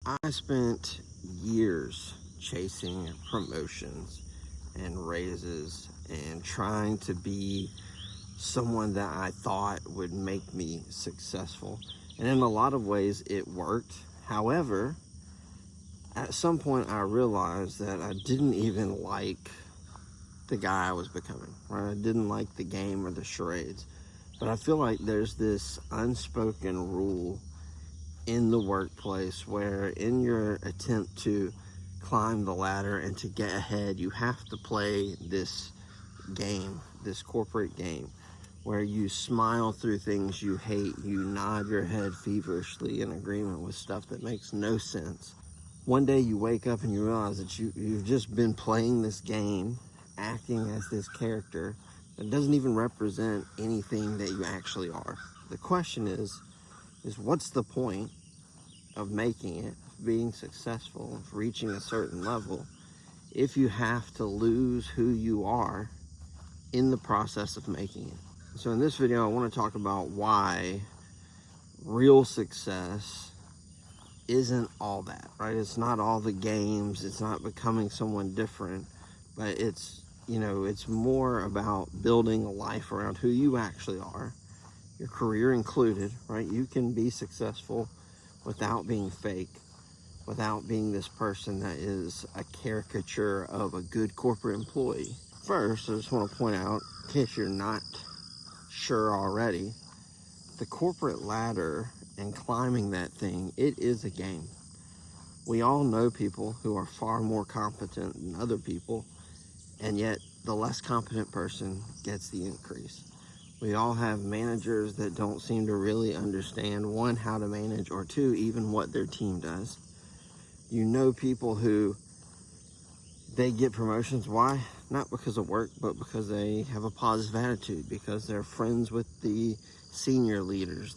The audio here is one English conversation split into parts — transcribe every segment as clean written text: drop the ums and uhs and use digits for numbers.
I spent years chasing promotions and raises and trying to be someone that I thought would make me successful. And in a lot of ways, it worked. However, at some point, I realized that I didn't even like the guy I was becoming, right? I didn't like the game or the charades. But I feel like there's this unspoken rule in the workplace where, in your attempt to climb the ladder and to get ahead, you have to play this game, this corporate game, where you smile through things you hate, you nod your head feverishly in agreement with stuff that makes no sense. One day you wake up and you realize that you've just been playing this game, acting as this character that doesn't even represent anything that you actually are. The question is what's the point of making it, of being successful, of reaching a certain level, if you have to lose who you are in the process of making it? So in this video, I want to talk about why real success isn't all that, right? It's not all the games, it's not becoming someone different, but it's more about building a life around who you actually are, your career included, right? You can be successful without being fake, without being this person that is a caricature of a good corporate employee. First, I just want to point out, in case you're not sure already, the corporate ladder and climbing that thing, it is a game. We all know people who are far more competent than other people, and yet the less competent person gets the increase. We all have managers that don't seem to really understand, one, how to manage, or two, even what their team does. You know people who they get promotions. Why? Not because of work, but because they have a positive attitude, because they're friends with the senior leaders.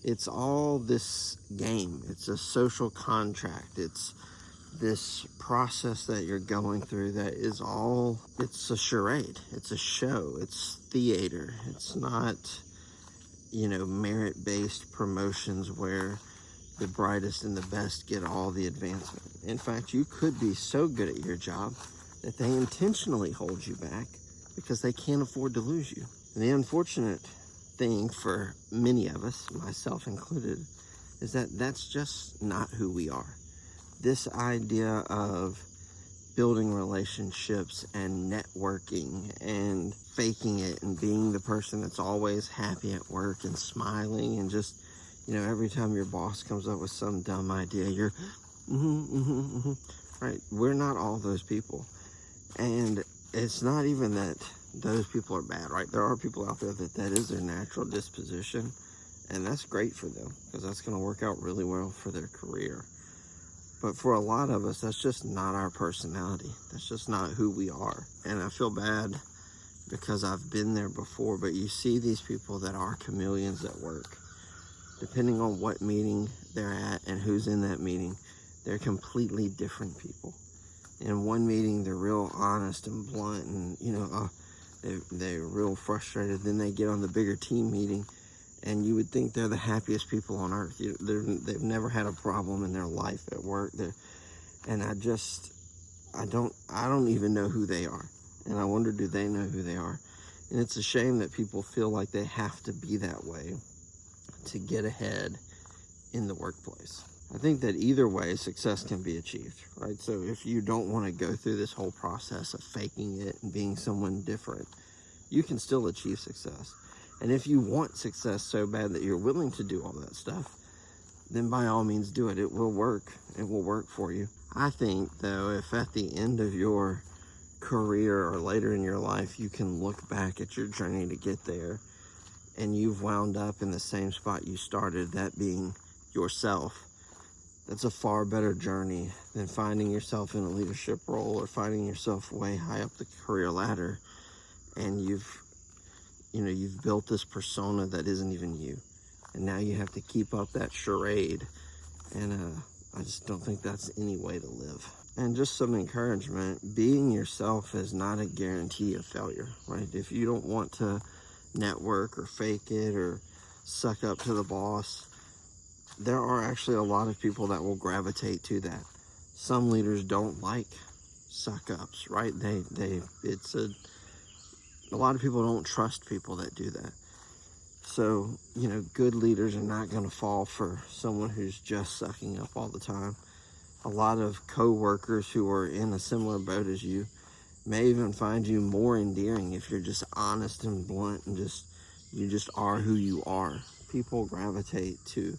It's all this game. It's a social contract. It's this process that you're going through that is it's a charade. It's a show. It's theater. It's not, merit-based promotions where the brightest and the best get all the advancement. In fact, you could be so good at your job that they intentionally hold you back because they can't afford to lose you. And the unfortunate thing for many of us, myself included, is that that's just not who we are. This idea of building relationships and networking and faking it and being the person that's always happy at work and smiling and just, every time your boss comes up with some dumb idea, you're, right? We're not all those people. And it's not even that those people are bad, right? There are people out there that is their natural disposition, and that's great for them because that's going to work out really well for their career. But for a lot of us, that's just not our personality. That's just not who we are. And I feel bad because I've been there before, but you see these people that are chameleons at work. Depending on what meeting they're at and who's in that meeting, they're completely different people. In one meeting, they're real honest and blunt and, they're real frustrated. Then they get on the bigger team meeting, and you would think they're the happiest people on earth. They've never had a problem in their life at work. And I don't even know who they are. And I wonder, do they know who they are? And it's a shame that people feel like they have to be that way to get ahead in the workplace. I think that either way, success can be achieved, right? So if you don't want to go through this whole process of faking it and being someone different, you can still achieve success. And if you want success so bad that you're willing to do all that stuff, then by all means do it. It will work. It will work for you. I think, though, if at the end of your career or later in your life, you can look back at your journey to get there and you've wound up in the same spot you started, that being yourself, that's a far better journey than finding yourself in a leadership role or finding yourself way high up the career ladder and you've built this persona that isn't even you. And now you have to keep up that charade. And I just don't think that's any way to live. And just some encouragement, being yourself is not a guarantee of failure, right? If you don't want to network or fake it or suck up to the boss, there are actually a lot of people that will gravitate to that. Some leaders don't like suck-ups, right? A lot of people don't trust people that do that. So, you know, good leaders are not going to fall for someone who's just sucking up all the time. A lot of co-workers who are in a similar boat as you may even find you more endearing if you're just honest and blunt and you just are who you are. People gravitate to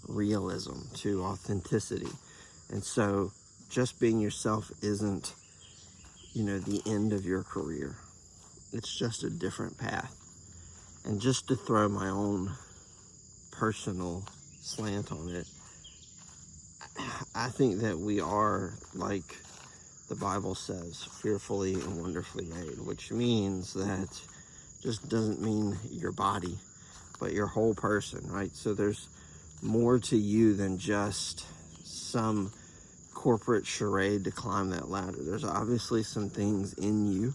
realism, to authenticity. And so just being yourself isn't, you know, the end of your career. It's just a different path. And just to throw my own personal slant on it, I think that we are, like the Bible says, fearfully and wonderfully made, which means that just doesn't mean your body, but your whole person, right? So there's more to you than just some corporate charade to climb that ladder. There's obviously some things in you,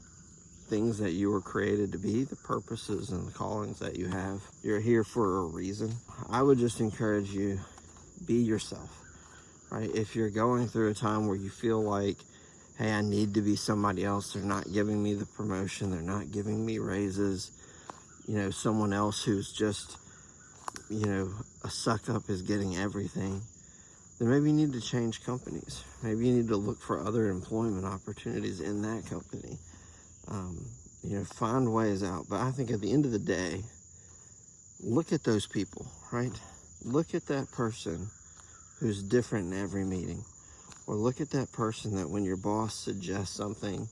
things that you were created to be, the purposes and the callings that you have. You're here for a reason. I would just encourage you, be yourself, right? If you're going through a time where you feel like, hey, I need to be somebody else, they're not giving me the promotion, they're not giving me raises, you know, someone else who's just, you know, a suck up is getting everything, then maybe you need to change companies. Maybe you need to look for other employment opportunities in that company. You know, find ways out. But I think at the end of the day, look at those people, right? Look at that person who's different in every meeting. Or look at that person that when your boss suggests something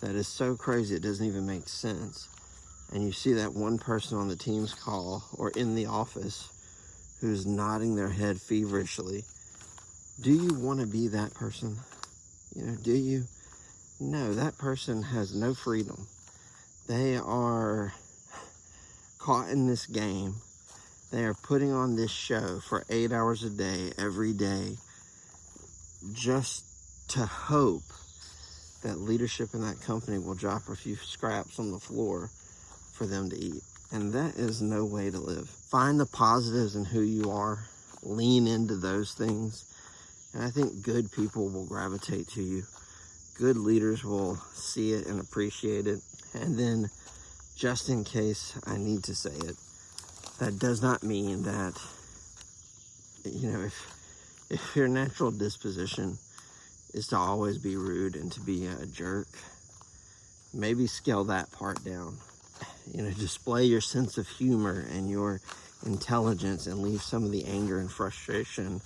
that is so crazy it doesn't even make sense, and you see that one person on the Teams call or in the office who's nodding their head feverishly. Do you want to be that person? You know, do you? No, that person has no freedom. They are caught in this game. They are putting on this show for 8 hours a day, every day, just to hope that leadership in that company will drop a few scraps on the floor for them to eat. And that is no way to live. Find the positives in who you are. Lean into those things. And I think good people will gravitate to you. Good leaders will see it and appreciate it. And then, just in case I need to say it, that does not mean that, you know, if your natural disposition is to always be rude and to be a jerk, maybe scale that part down. You know, display your sense of humor and your intelligence and leave some of the anger and frustration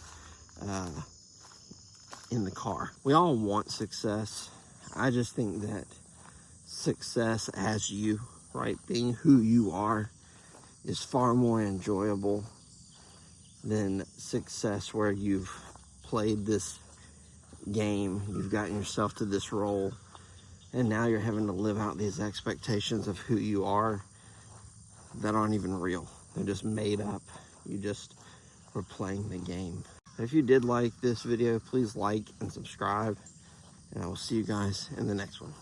in the car. We all want success. I just think that success as you, right, being who you are, is far more enjoyable than success where you've played this game, you've gotten yourself to this role, and now you're having to live out these expectations of who you are that aren't even real. They're just made up. You just were playing the game. If you did like this video, please like and subscribe, and I will see you guys in the next one.